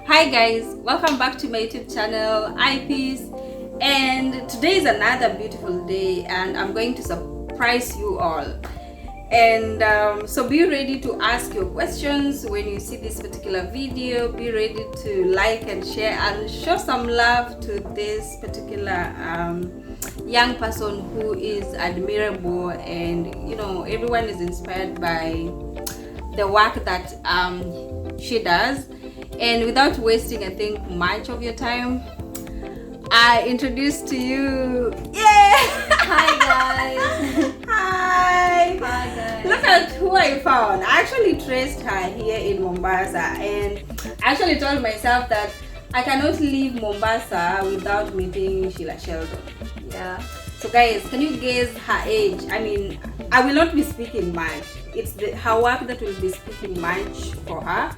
Hi guys, welcome back to my YouTube channel, iPeace, and today is another beautiful day and I'm going to surprise you all. And so be ready to ask your questions when you see this particular video. Be ready to like and share and show some love to this particular young person who is admirable, and you know, everyone is inspired by the work that she does. And without wasting, I think, much of your time, I introduce to you, Hi guys. Hi Guys. Look at who I found. I actually traced her here in Mombasa, and I actually told myself that I cannot leave Mombasa without meeting Sheldone. Yeah. So guys, can you guess her age? I mean, I will not be speaking much. It's her work that will be speaking much for her.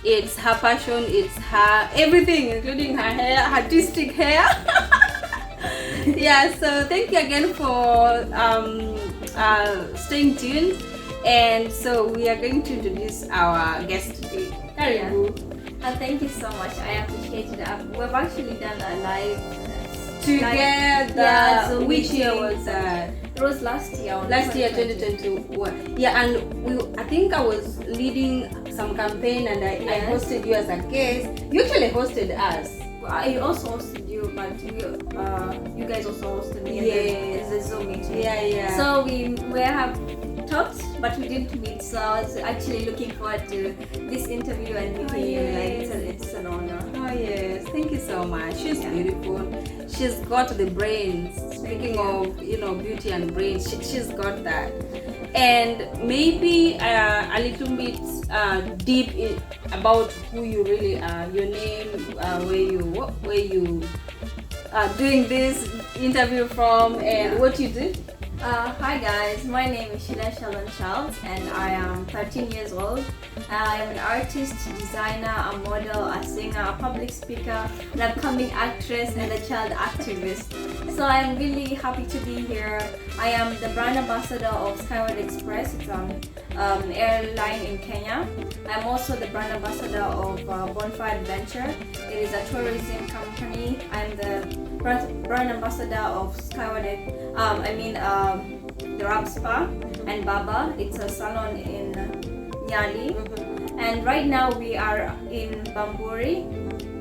It's her passion, it's her everything, including her hair, artistic hair. Yeah, so thank you again for staying tuned. And so we are going to introduce our guest today. Karibu. Thank you so much. I appreciate it. We've actually done a live Together. Yeah, so Which year was that? It was last year. Last year, 2021. Yeah, and I think I was leading some campaign, and I hosted you as a guest. You actually hosted us. I also hosted you, but you guys also hosted me in the Zoom meeting. Yeah. So we have talked, but we didn't meet. So I was actually looking forward to this interview and meeting you. Like, it's an honor. Oh yes, thank you so much. She's beautiful. She's got the brains. Speaking of, you know, beauty and brains, she's got that. And maybe a little bit deep about who you really are, your name, where you are doing this interview from, and what you do. Hi guys, my name is Sheldone, and I am 13 years old. I am an artist, designer, a model, a singer, a public speaker, an upcoming actress, and a child activist. So I am really happy to be here. I am the brand ambassador of Skyward Express. It's an airline in Kenya. I'm also the brand ambassador of Bonfire Adventure. It is a tourism company. I'm the brand ambassador of Skyward, the Rab Spa and Baba. It's a salon in Nyali. And right now we are in Bamburi.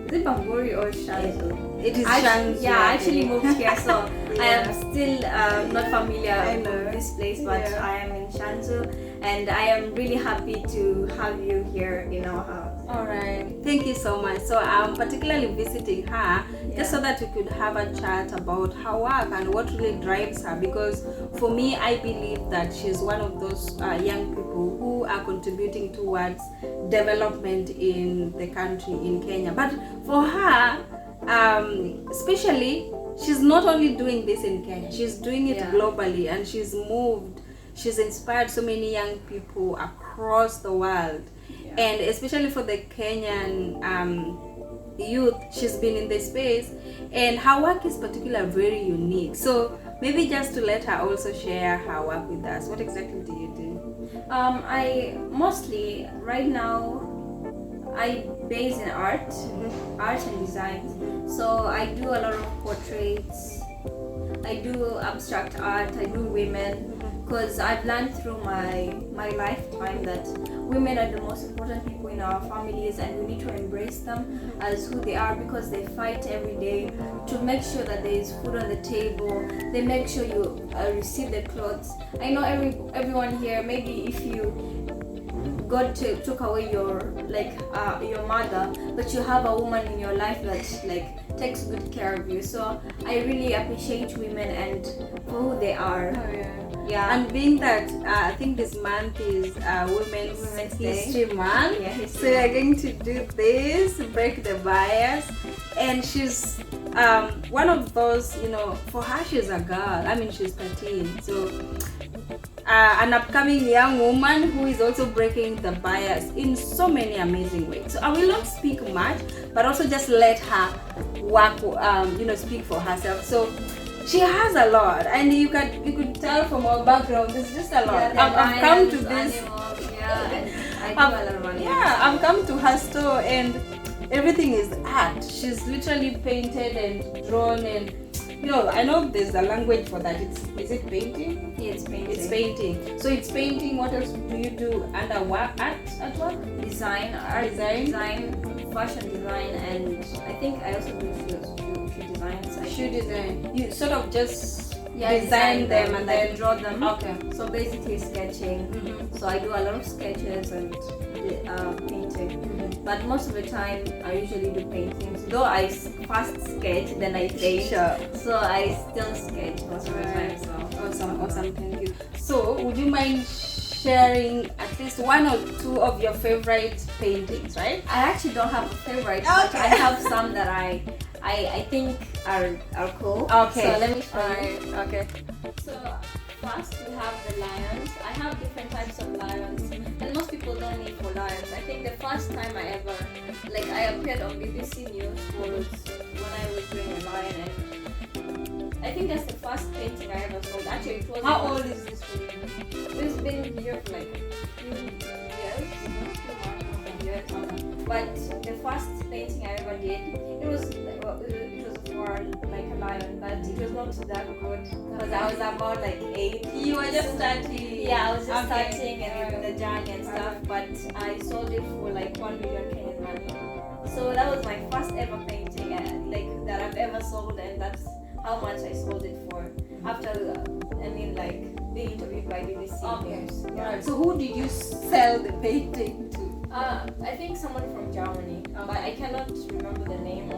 Is it Bamburi or Shanzu? It is Shanzu. Yeah, I actually moved here, so I am still not familiar with this place, but I am in Shanzu, and I am really happy to have you here in our house. Alright, thank you so much. So I'm particularly visiting her just so that we could have a chat about her work and what really drives her, because for me, I believe that she's one of those young people who are contributing towards development in the country, in Kenya. But for her, especially, she's not only doing this in Kenya, she's doing it globally, and she's inspired so many young people across the world. And especially for the Kenyan youth, she's been in this space, and her work is particularly very unique. So maybe just to let her also share her work with us. What exactly do you do? I mostly, right now, I base in art and design. So I do a lot of portraits. I do abstract art. I do women, because I've learned through my lifetime that women are the most important people in our families, and we need to embrace them as who they are, because they fight every day to make sure that there is food on the table. They make sure you receive the clothes. I know everyone here, maybe if God took away your mother, but you have a woman in your life that takes good care of you. So I really appreciate women and for who they are. Yeah. And being that I think this month is Women's History Month, so we're going to do this, break the bias. And she's one of those, you know, for her she's a girl. I mean, she's 13, so an upcoming young woman who is also breaking the bias in so many amazing ways. So I will not speak much, but also just let her work, speak for herself. So she has a lot, and you could tell from our background, there's just a lot. I've come to this. Animals, I do a lot of running. Yeah, I've come to her store and everything is art. She's literally painted and drawn and I know there's a language for that. Is it painting? Yeah, it's painting. It's painting. So it's painting. What else do you do under what? Art work? Design, fashion design, and I think I also do shoe designs. Shoe design. You sort of just design them and then draw them. Okay. So basically sketching. Mm-hmm. So I do a lot of sketches and painting. Mm-hmm. But most of the time I usually do paintings. Though I first sketch, then I paint. Sure. So I still sketch most of the time. So Awesome. Thank you. So would you mind sharing at least one or two of your favorite paintings, right? I actually don't have a favorite, Okay. but I have some that I think are cool. Okay. So let me show you. Okay. So first we have the lions. I have different types of lions, and most people know me for lions. I think the first time I appeared on BBC News was when I was doing a lion, and I think that's the first painting I ever sold. Actually, it was. How old is this for you? It's been here for like a few years. But the first painting I ever did, it was for like a lion, but it was not that good because I was about like 8. You were just starting. Yeah, I was just Okay. starting and the journey and stuff, but I sold it for like 1 million Kenyan money. So that was my first ever painting that I've ever sold, and that's how much I sold it for. After being interviewed by BBC News. Yeah. Right. So who did you sell the painting to? I think someone from Germany, but I cannot remember the name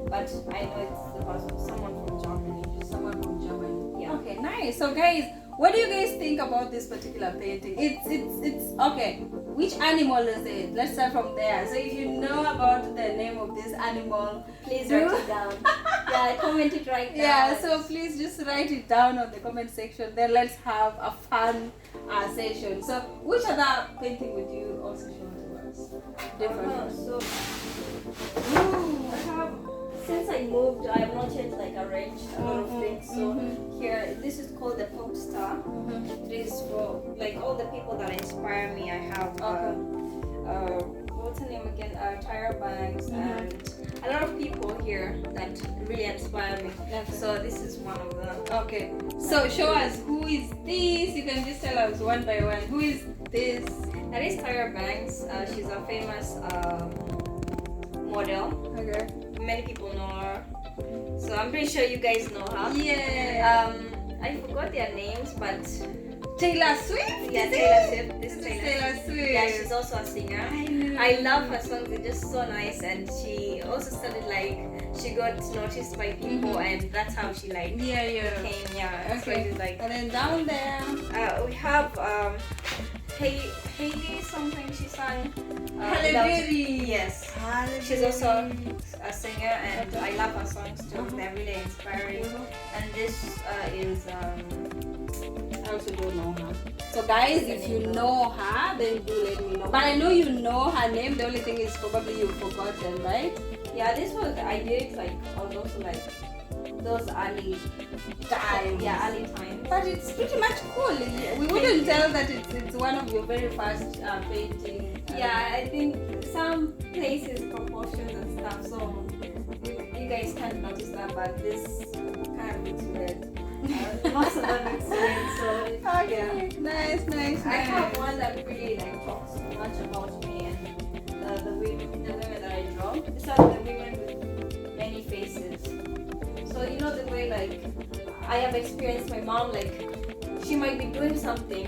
but I know it's someone from Germany. Someone from Germany. Yeah. Okay, nice. So guys, what do you guys think about this particular painting? It's okay. Which animal is it? Let's start from there. So if you know about the name of this animal, Please write it down. Yeah, comment it right now. Yeah, so please just write it down on the comment section. Then let's have a fun session. So which other painting would you also show to us? Different. So I have, since I moved, I have not yet arranged a lot of things. So here, this is called the pop star. It is for all the people that inspire me. I have what's her name again? Tyra Banks and a lot of people here that really inspire me. So this is one of them. Okay. So show us, who is this? You can just tell us one by one. Who is this? That is Tyra Banks. She's a famous model. Okay. Many people know her. So I'm pretty sure you guys know her. Yeah. I forgot their names, but Taylor Swift? yeah, Taylor Swift. This is Taylor Swift. Yeah, she's also a singer. I love her songs, they're just so nice, and she also started she got noticed by people, and that's how she Yeah. came. Yeah. So Okay. it is And then down there, we have Hailey something she sang. Halle Berry. Yes. She's also a singer, and I love her songs too. They're really inspiring. And this is I also don't know her. So guys, if you know her, then do let me know. But I know you know her name. The only thing is probably you've forgotten, right? yeah. This was I did it also those early Times. Yeah, early times. But it's pretty much cool. We wouldn't tell that it's one of your very first painting. Yeah, I think some places proportions and stuff. So you guys can't notice that, but this kind of looks weird. Most of them looks weird. So Okay. Nice. I have one that really talks much about me and the women that I draw. These are the women with many faces. So you know the way I have experienced my mom, she might be doing something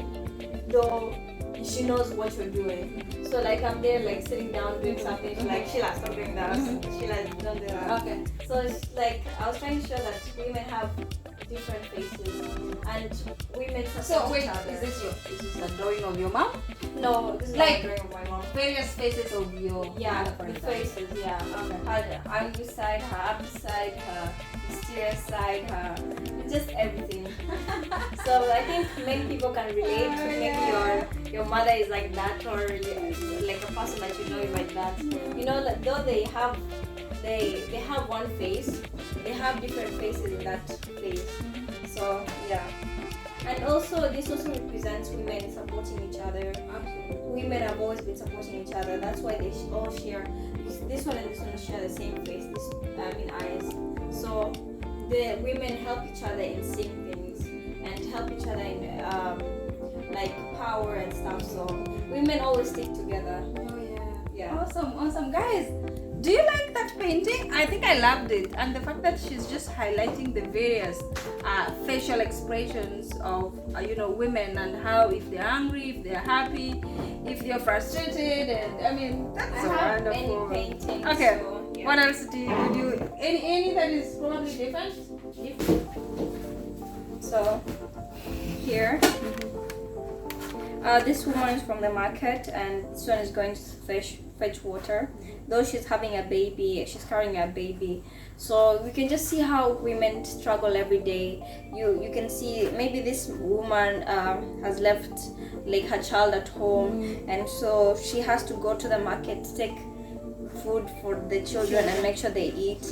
though she knows what you're doing. So I'm there sitting down doing something, she's like, Sheila, stop doing that. Sheila, don't do that. Okay. So it's I was trying to show that women have different faces and women So support wait, each other. is this a drawing of your mom? No, this is Like- a drawing of my mom. Various faces of your Yeah, mother, for the example. faces, yeah. Okay. Her angry side, her happy side, her mysterious side, her just everything. So I think many people can relate. Maybe your mother is like that, or like a person that you know is like that. You know, though they have one face, they have different faces in that face. So yeah. And also, this also represents women supporting each other. Absolutely. Women have always been supporting each other. That's why they all share. This one and this one share the same face. Eyes. So the women help each other in seeing things and help each other in like power and stuff. So women always stick together. Oh yeah. Yeah. Awesome, guys. Do you like that painting? I think I loved it, and the fact that she's just highlighting the various facial expressions of women, and how if they're angry, if they're happy, if they're frustrated, and I mean that's so wonderful. Many paintings. Okay. So, yeah. What else do you do? Any that is probably different? So here, this woman is from the market, and this one is going to fetch water. Though she's having a baby, she's carrying a baby. So we can just see how women struggle every day. You can see maybe this woman has left like her child at home, and so she has to go to the market to take food for the children and make sure they eat.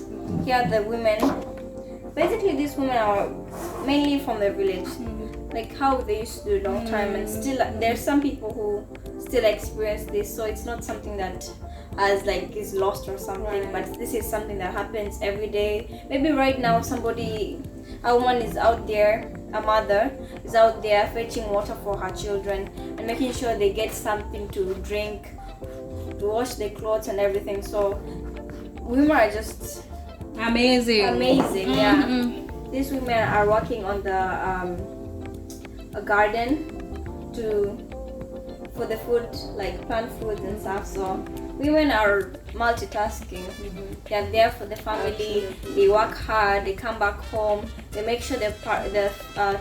Here the women, basically these women are mainly from the village, like how they used to do a long time, and still there's some people who still experience this, so it's not something that as like is lost or something, but this is something that happens every day. Maybe right now a woman is out there, a mother is out there fetching water for her children and making sure they get something to drink, to wash their clothes and everything. So women are just Amazing. Yeah. These women are working on the a garden for the food, like plant foods and stuff. So women are multitasking. They are there for the family. They work hard. They come back home. They make sure the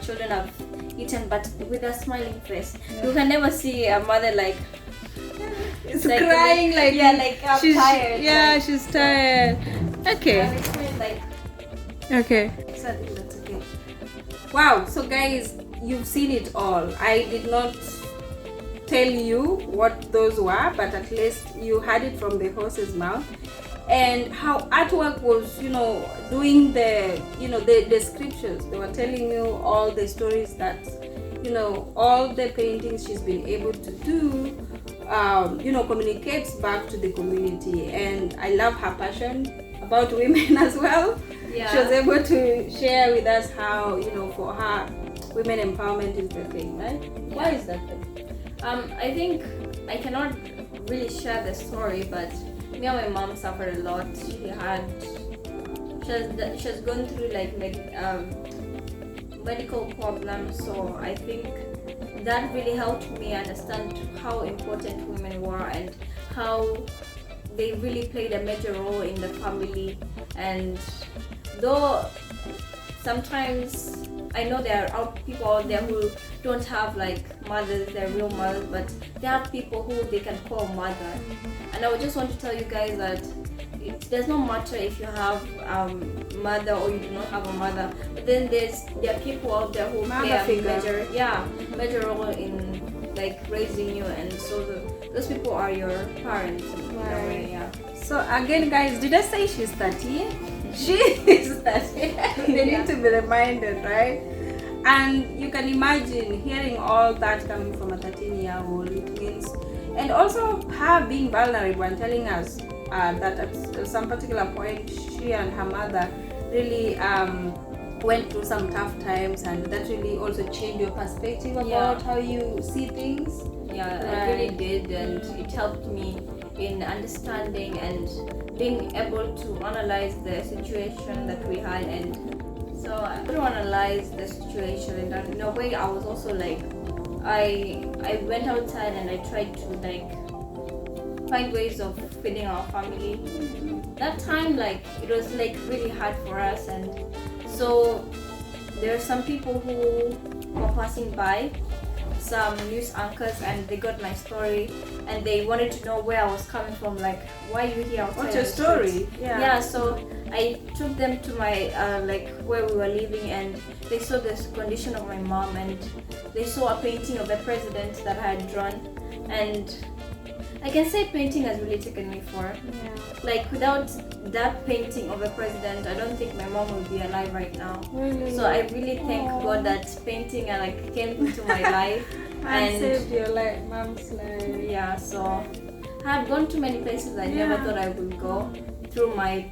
children have eaten, but with a smiling face. You can never see a mother like It's like crying, I'm she's tired. Yeah, she's tired. Okay. Okay. Exactly, that's okay. Wow. So guys, you've seen it all. I did not tell you what those were, but at least you heard it from the horse's mouth. And how artwork was, doing the scriptures. They were telling you all the stories that, all the paintings she's been able to do, communicates back to the community. And I love her passion about women as well. Yeah. She was able to share with us how, for her, women empowerment is the thing, right? Yeah. Why is that thing? I think I cannot really share the story, but me and my mom suffered a lot. She has gone through like medical problems, so I think that really helped me understand how important women were and how they really played a major role in the family. And though sometimes I know there are people out there who don't have like mothers, they're real mothers, but they have people who they can call mother. And I would just want to tell you guys that it does not matter if you have mother or you do not have a mother, but then there are people out there who play a major role in like raising you, and so those people are your parents in a way. Yeah. So again, guys, did I say she's 30? She is 30. They need to be reminded, right? And you can imagine hearing all that coming from a 13-year-old. It means, and also her being vulnerable and telling us that at some particular point she and her mother really went through some tough times, and that really also changed your perspective about how you see things. Yeah, it really did, and it helped me in understanding and being able to analyze the situation that we had. And so I could analyze the situation, and in a way I was also like, I went outside and I tried to like find ways of feeding our family. That time, like, it was like really hard for us, and so there are some people who were passing by, some news anchors, and they got my story and they wanted to know where I was coming from, like, why are you here outside? What's your story? Yeah, so I took them to my like where we were living, and they saw the condition of my mom, and they saw a painting of the president that I had drawn, and I can say painting has really taken me far. Yeah. Like without that painting of a president, I don't think my mom would be alive right now. Really? So I really thank God that painting came into my life and saved your life, mom's life. Yeah, so I have gone to many places I never thought I would go through my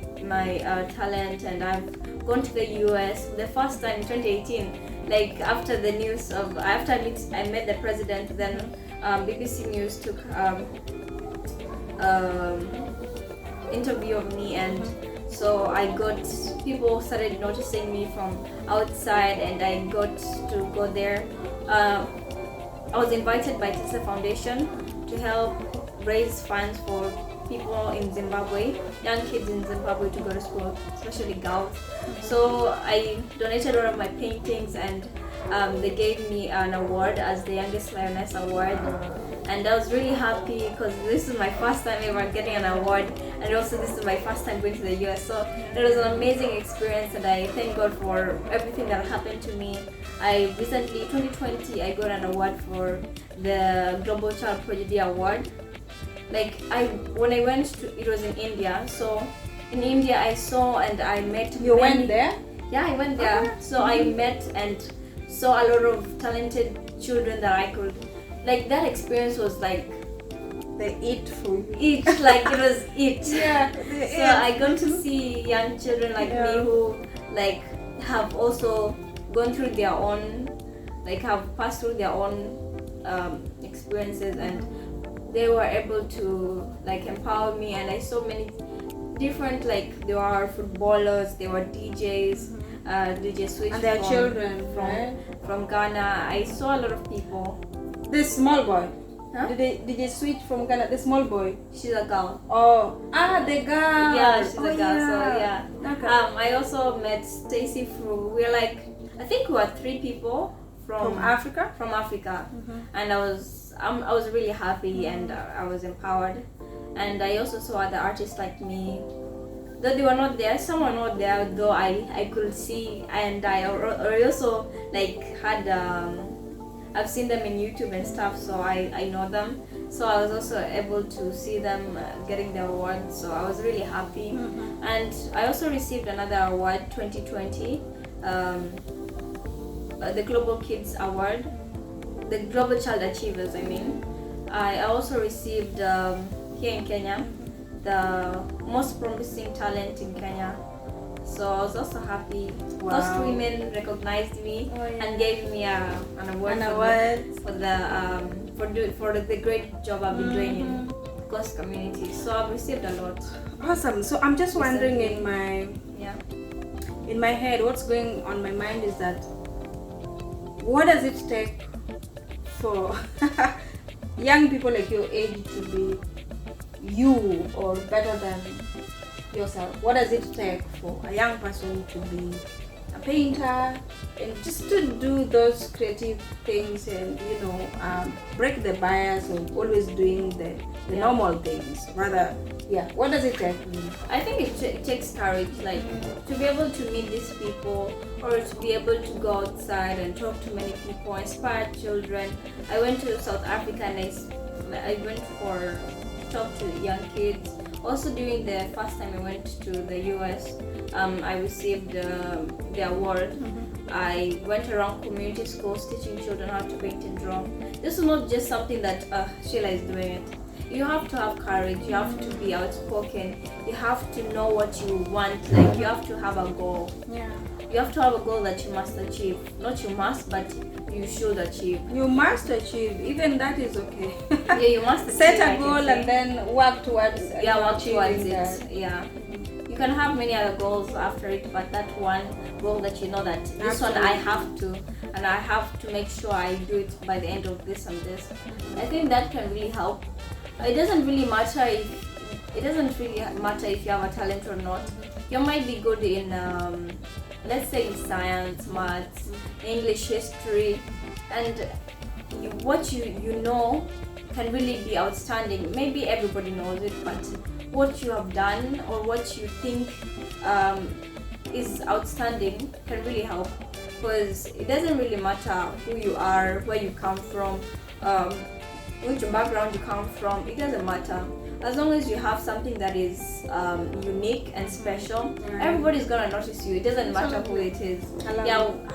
talent, and I've gone to the US the first time in 2018. Like after the news of I met the president, then BBC News took interview of me, and so people started noticing me from outside, and I got to go there. I was invited by Tessa Foundation to help raise funds for people in Zimbabwe, young kids in Zimbabwe, to go to school, especially girls. So I donated one of my paintings, and they gave me an award as the youngest lioness award. And I was really happy because this is my first time ever getting an award, and also this is my first time going to the US. So it was an amazing experience, and I thank God for everything that happened to me. I recently, 2020, I got an award for the Global Child Prodigy Award. Like when I went to, it was in India. So in India, I saw and I met. You went there? Yeah, I went there. So I met and saw a lot of talented children that I could. Like that experience was like they eat food. It like it was it. Yeah. So I got to see young children like me who like have also gone through their own, like have passed through their own experiences, and they were able to like empower me. And I saw many different, like there were footballers, there were DJs, DJ Switch, and their children from Ghana. I saw a lot of people. This small boy. Huh? Did they switch from Ghana? The small boy. She's a girl. Oh, the girl. Yeah, she's a girl. Yeah. So yeah. Okay. I also met Stacy Fru. We're like, I think we were 3 people from Africa. From Africa, and I was really happy, and I was empowered. And I also saw other artists like me. Though they were not there, some were not there. Though I could see, and I also like had. I've seen them in YouTube and stuff, so I know them. So I was also able to see them getting the award, so I was really happy. And I also received another award, 2020, the Global Kids Award, the Global Child Achievers, I mean. I also received here in Kenya, the most promising talent in Kenya. So I was also happy. Wow. Most women recognized me and gave me an award for the great job I've been doing in Coast community. So I've received a lot. Awesome. So I'm just wondering in my head, what's going on my mind is that what does it take for young people like your age to be you or better than yourself? What does it take for a young person to be a painter and just to do those creative things and break the bias of always doing the normal things? Rather, what does it take? I think it takes courage, like to be able to meet these people, or to be able to go outside and talk to many people, inspire children. I went to South Africa and I went for talk to young kids. Also during the first time I went to the US, I received the award. I went around community schools teaching children how to paint and draw. This is not just something that Sheila is doing it. You have to have courage, you have to be outspoken, you have to know what you want, like you have to have a goal. Yeah. You have to have a goal that you must achieve. Not you must, but you should achieve. You must achieve, even that is okay. Yeah, you must set a goal and then work towards it. Yeah. You can have many other goals after it, but that one goal that you know that this one I have to, and I have to make sure I do it by the end of this and this. I think that can really help. It doesn't really matter if you have a talent or not. You might be good in let's say science, maths, English, history, and what you know can really be outstanding. Maybe everybody knows it, but what you have done or what you think is outstanding can really help, because it doesn't really matter who you are, where you come from. which background you come from, it doesn't matter. As long as you have something that is unique and special, everybody's gonna notice you. It doesn't matter who it is.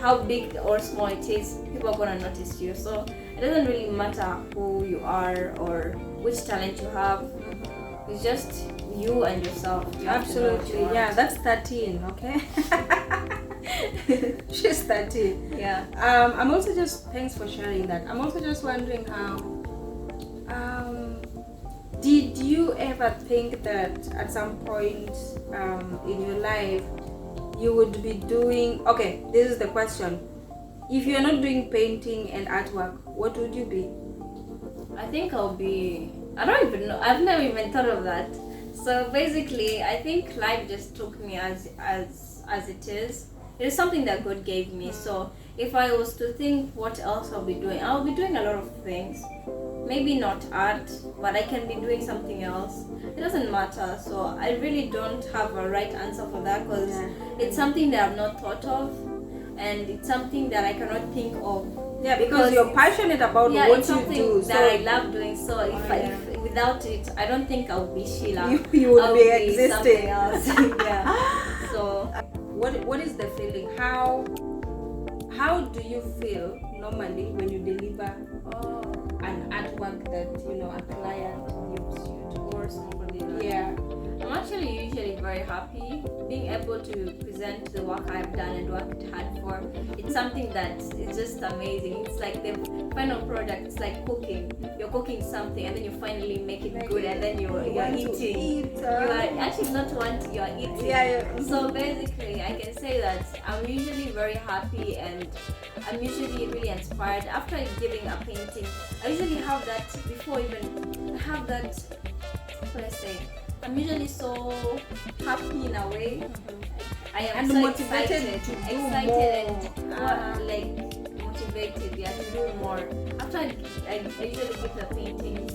How big or small it is, people are gonna notice you. So it doesn't really matter who you are or which talent you have. It's just you and yourself. You Absolutely. Yeah, that's 13, okay? She's 13. Yeah. I'm also just, thanks for sharing that. I'm also just wondering how, did you ever think that at some point in your life you would be doing, okay, this is the question. If you're not doing painting and artwork, what would you be? I think I'll be, I don't even know. I've never even thought of that. So basically, I think life just took me as it is. It is something that God gave me. So if I was to think what else I'll be doing a lot of things. Maybe not art, but I can be doing something else. It doesn't matter. So I really don't have a right answer for that because it's something that I've not thought of, and it's something that I cannot think of. Yeah, because you're passionate about what it's you something do. that I love doing. So if without it, I don't think I would be Sheila. You would be existing. Something else. Yeah. So what is the feeling? How do you feel normally when you deliver an artwork that a client gives you to, or somebody like yeah. I'm actually usually very happy being able to present the work I've done and worked hard for. It's something that is just amazing. It's like the final product. It's like cooking. You're cooking something and then you finally make it good, and then you're eating. You are actually not wanting, you're eating. Yeah. So basically, I can say that I'm usually very happy and I'm usually really inspired after giving a painting. I usually have that before even I have that. What I say. I'm usually so happy in a way. I am and so motivated to do more. And motivated, to do more. After I usually give the paintings,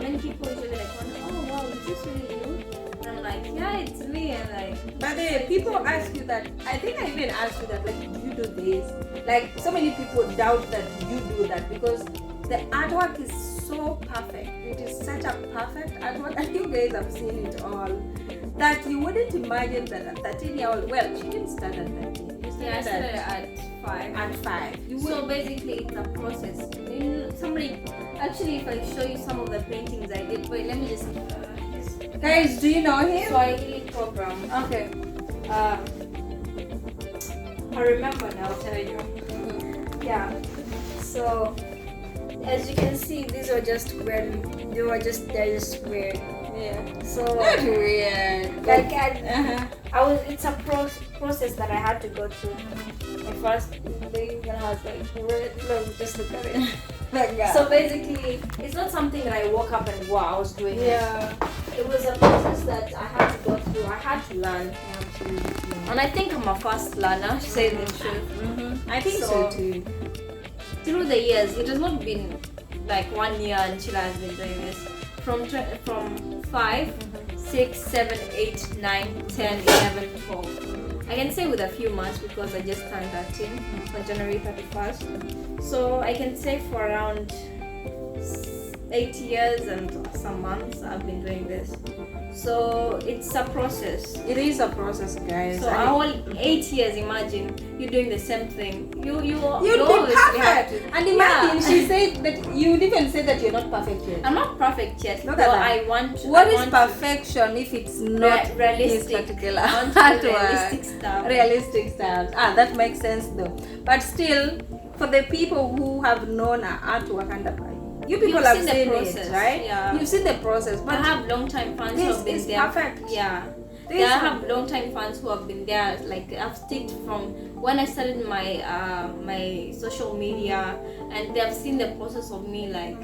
many people usually wonder, oh wow, is this really you? And I'm like, yeah, it's me. And like, but people ask you that. I think I even asked you that, like, do you do this? Like, so many people doubt that you do that because the artwork is so perfect. It is such a perfect artwork, and you guys have seen it all, that you wouldn't imagine that a 13-year-old, well, she didn't start at 13. You I started at 5. At 5. So basically, it's a process. Somebody, actually, if I show you some of the paintings I did, wait, let me just guys, do you know him? Swahili program. Okay. I remember now, I'll tell you. Yeah. So as you can see, these are just weird. They're just weird. Yeah. So Not weird. like it's a process that I had to go through. My first thing that I was like, look, just look at it. So basically, it's not something that I woke up and wow, I was doing it. It was a process that I had to go through. I had to learn. And I think I'm a fast learner, to say the truth. I think so too. Through the years, it has not been like 1 year and Sheila has been doing this. From 5, 6, 7, 8, 9, 10, 11, 12. I can say with a few months because I just turned 13 on January 31st. So I can say for around 8 years and some months I've been doing this. So it's a process. It is a process, guys. So our whole 8 years, imagine you're doing the same thing. You'd be always have perfect. And imagine she said that you would even say that you're not perfect yet. I'm not perfect yet. Look at that. I want. What is perfection if it's not realistic? this particular I want to do realistic artwork? stuff. Realistic stuff. That makes sense though. But still, for the people who have known our artwork and you people have seen it, right? Yeah. You've seen the process. But I have long-time fans who have been there. Perfect. Yeah. I have long-time fans who have been there. Like I've sticked from when I started my my social media, and they have seen the process of me. Like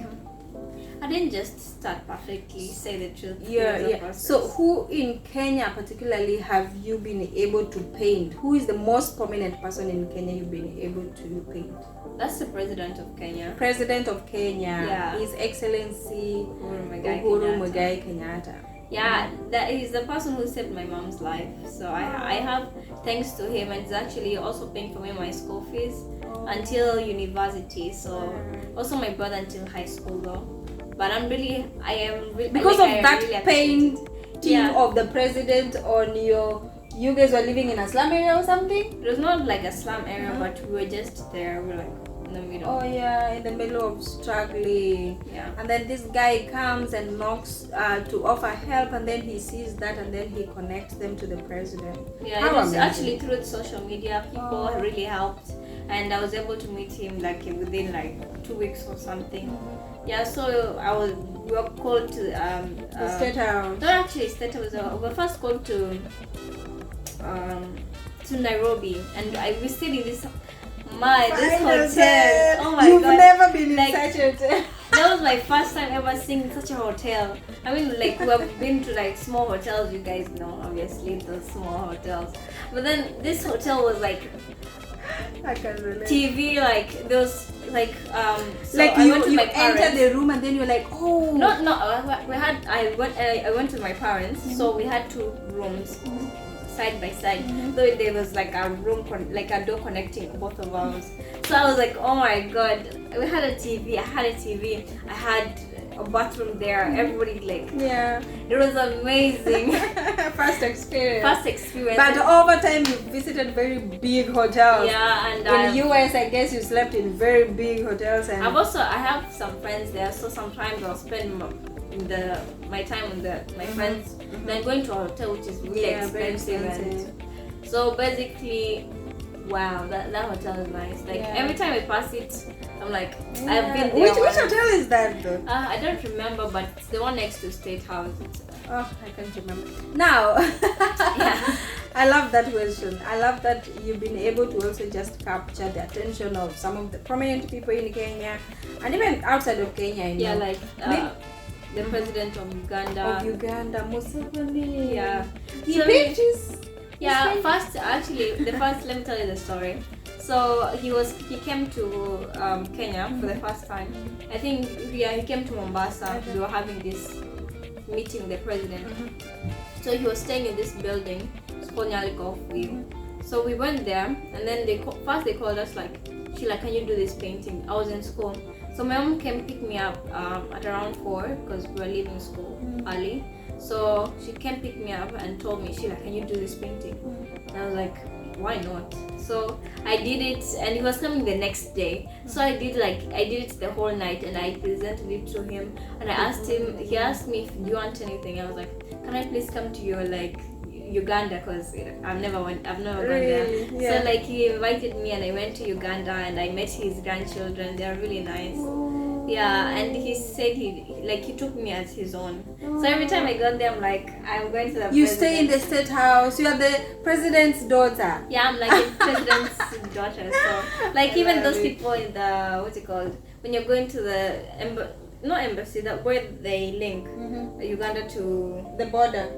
I didn't just start perfectly. Say the truth. Yeah. So who in Kenya particularly have you been able to paint? Who is the most prominent person in Kenya you've been able to paint? That's the president of Kenya. President of Kenya. Yeah. His Excellency Uhuru Muigai Kenyatta. Yeah, that is the person who saved my mom's life. So I have thanks to him, and it's actually also paying for me my school fees until university. So also my brother until high school though. but I am really because like, of I that really paint Yeah. of the president on you guys were living in a slum area or something? It was not like a slum area, but we were just there. We were like in the middle. Oh yeah, in the middle of struggling. Yeah. And then this guy comes and knocks to offer help, and then he sees that, and then he connects them to the president. Yeah, How it was amazing. actually through social media. People really helped, and I was able to meet him like within like 2 weeks or something. Yeah, so we were called to The State House. not actually State House. We were first called to Nairobi, and we stayed in this hotel. Oh my You've god! never been in Like, such a hotel. That was my first time ever seeing such a hotel. I mean, like, we have been to like small hotels, you guys know, obviously, those small hotels. But then this hotel was like I can relate. TV, like those like so Like I you, went to you my parents. enter the room and then you're like, oh. I went to my parents, so we had 2 rooms side by side. So there was like a room like a door connecting both of us. So I was like, oh my god, we had a TV. I had a TV. I had a bathroom there. Everybody like, Yeah. it was amazing. First experience. First experience. But over time you visited very big hotels. Yeah, and In US, I guess you slept in very big hotels, and I have some friends there, so sometimes I'll spend my time with my friends, then going to a hotel which is really very expensive. expensive. And so basically, wow, that hotel is nice. Like every time I pass it, I'm like, I've been there. Which once. hotel is that though? I don't remember, but it's the one next to State House. Oh, I can't remember. Now, Yeah. I love that question. I love that you've been able to also just capture the attention of some of the prominent people in Kenya and even outside of Kenya. You Yeah, know. like the president of Uganda. Of Uganda, Museveni. Yeah. He So picked his. Yeah, let me tell you the story. So he came to Kenya for the first time. I think he came to Mombasa. We were having this meeting with the president. So he was staying in this building, it's called Nyali Golf View. So we went there, and then they called us like, Sheila, can you do this painting? I was in school. So my mom came pick me up at around 4 because we were leaving school early. So she came pick me up and told me, Sheila, can you do this painting? And I was like, why not? So I did it, and he was coming the next day. So I did it the whole night, and I presented it to him. And I asked him. He asked me, do you want anything? I was like, can I please come to your Uganda, because I've never gone there. Yeah. So he invited me, and I went to Uganda, and I met his grandchildren. They are really nice. Yeah, and he said he took me as his own. So every time I got there, I'm like, I'm going to the You president. stay in the State House. You are the president's daughter. Yeah, I'm like the president's daughter. So even those people in the what's it called, when you're going to the embassy, that where they link Uganda to The border.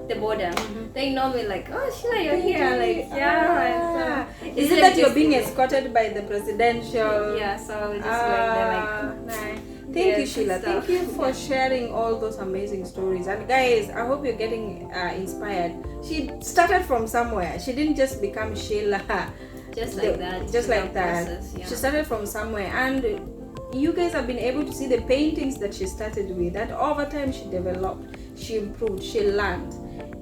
they know me like, oh Sheila, you're here. Like, yeah. And so, Is it that you're being escorted by the presidential? Yeah, so we just went there nice. Thank you, yes, Sheila. stuff. Thank you for sharing all those amazing stories. And guys, I hope you're getting inspired. She started from somewhere. She didn't just become Sheila. just like that. Just like that. Process, yeah. She started from somewhere, and you guys have been able to see the paintings that she started with. And over time, she developed, she improved, she learned.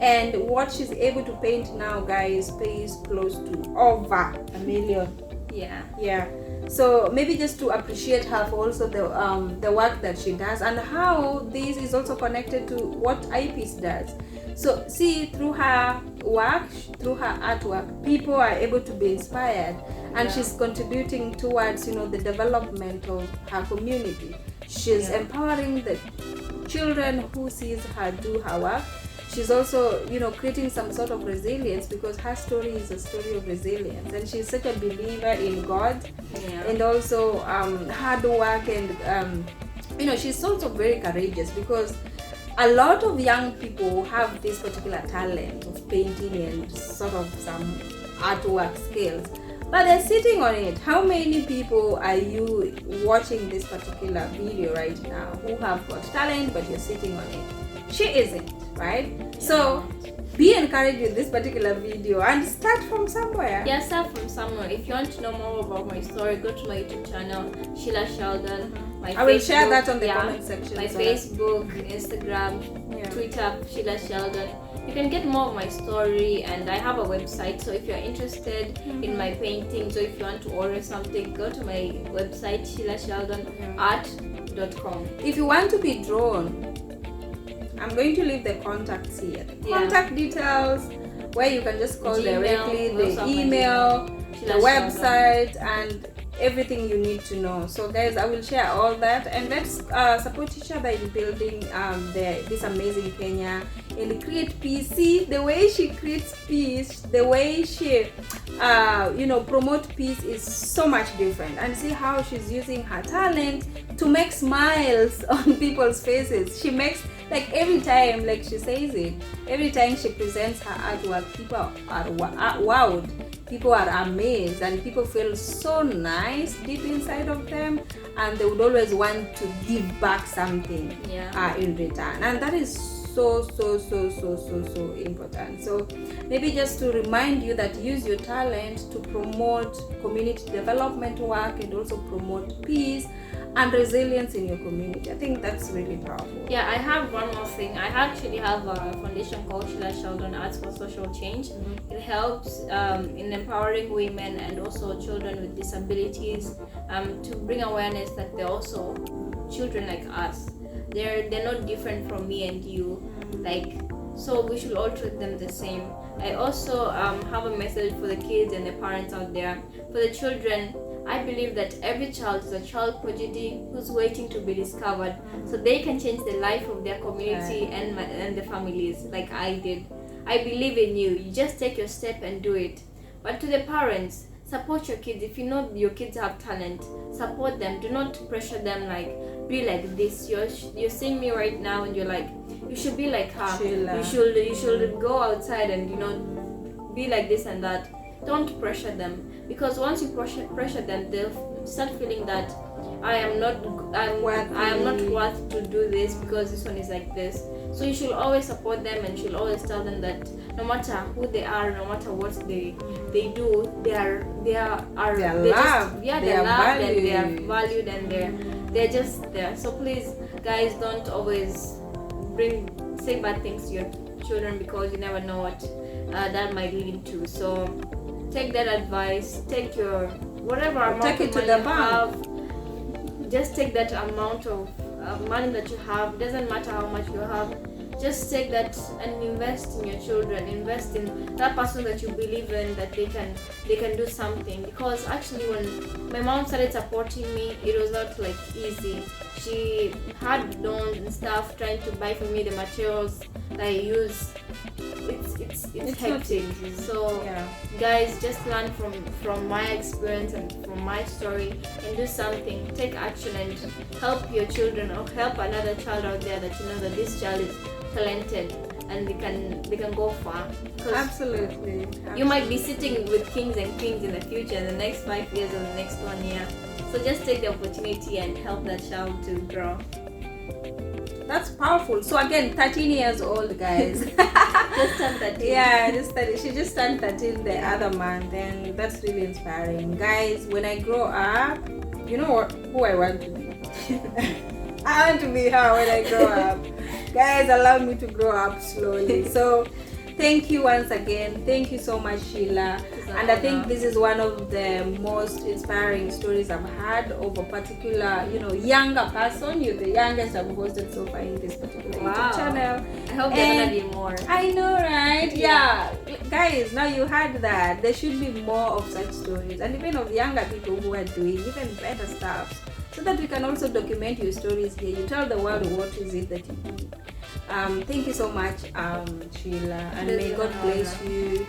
And what she's able to paint now, guys, pays close to over $1 million. Yeah. So maybe just to appreciate her for also the work that she does, and how this is also connected to what IPeace does. So see, through her work, through her artwork, people are able to be inspired, and she's contributing towards the development of her community. She's empowering the children who sees her do her work. She's also, creating some sort of resilience, because her story is a story of resilience, and she's such a believer in God, and also hard work, and she's also very courageous, because a lot of young people have this particular talent of painting and sort of some artwork skills, but they're sitting on it. How many people are you watching this particular video right now who have got talent, but you're sitting on it? She isn't, right? So be encouraged with this particular video and start from somewhere. Yeah, start from somewhere. If you want to know more about my story, go to my YouTube channel, Sheila Sheldone. I will share that on the comment section. My Facebook, Instagram, Twitter, Sheila Sheldone. You can get more of my story, and I have a website. So if you're interested in my paintings, or if you want to order something, go to my website, sheilahsheldoneart.com. If you want to be drawn, I'm going to leave the contacts here. The contact details, where you can just call directly, the email, the website, and everything you need to know. So guys, I will share all that, and let's support each other in building this amazing Kenya and create peace. See the way she creates peace, the way she promote peace is so much different. And see how she's using her talent to make smiles on people's faces. She makes, like, every time, like she says it, every time she presents her artwork, people are wowed, people are amazed, and people feel so nice deep inside of them, and they would always want to give back something in return. And that is so important. So maybe just to remind you that use your talent to promote community development work and also promote peace and resilience in your community. I think that's really powerful. Yeah, I have one more thing. I actually have a foundation called Sheldone Arts for Social Change. It helps in empowering women and also children with disabilities to bring awareness that they're also children like us. They're not different from me and you. So we should all treat them the same. I also have a message for the kids and the parents out there. For the children, I believe that every child is a child prodigy who's waiting to be discovered, so they can change the life of their community and the families, like I did. I believe in you. You just take your step and do it. But to the parents, support your kids. If you know your kids have talent, support them. Do not pressure them, like, be like this. You're seeing me right now and you're like, you should be like her. Sheila. You should go outside and be like this and that. Don't pressure them, because once you pressure them, they'll start feeling that I am not worth to do this because this one is like this. So you should always support them, and you should always tell them that no matter who they are, no matter what they do, they are loved, and they are valued, and they're just there. So please, guys, don't always say bad things to your children, because you never know what that might lead to. So take that advice, take your whatever amount of money you have, just take that amount of money that you have. Doesn't matter how much you have, just take that and invest in your children. Invest in that person that you believe in, that they can do something. Because actually, when my mom started supporting me, it was not like easy. She had loans and stuff, trying to buy for me the materials that I use. It's hectic. So guys, just learn from my experience and from my story, and do something. Take action and help your children, or help another child out there that you know that this child is talented and they can go far. Absolutely. You might be sitting with kings and queens in the future, in the next 5 years or the next 1 year. So just take the opportunity and help that child to grow. That's powerful. So again, 13 years old, guys. Just turned 13. Yeah, she just turned 13 the other month, and that's really inspiring. Guys, when I grow up, you know who I want to be. I want to be her when I grow up. Guys, allow me to grow up slowly. So thank you once again. Thank you so much, Sheila. And I think this is one of the most inspiring stories I've had of a particular, younger person. You're the youngest I've hosted so far in this particular YouTube channel. I hope there's gonna be more. I know, right? Yeah. Guys, now you heard that. There should be more of such stories, and even of younger people who are doing even better stuff, so that we can also document your stories here. You tell the world what is it that you do. Thank you so much, Sheila, and may God bless you.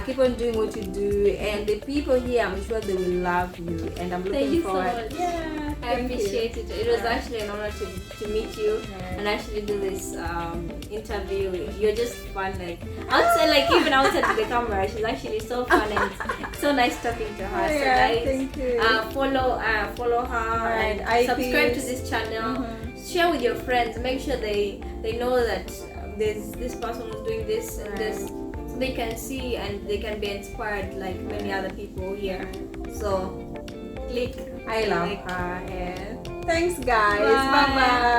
Keep on doing what you do, and the people here, I'm sure they will love you, and I'm looking forward. Thank you so much. Yeah, I appreciate it. It was actually an honor to meet you and actually do this interview. You're just fun, even outside the camera, she's actually so fun and so nice talking to her. So guys, thank you. Follow her and subscribe to this channel. share with your friends. Make sure they know that this person was doing this and this, so they can see and they can be inspired like many other people here. So click. I love like. her. And thanks, guys. Bye. Bye bye.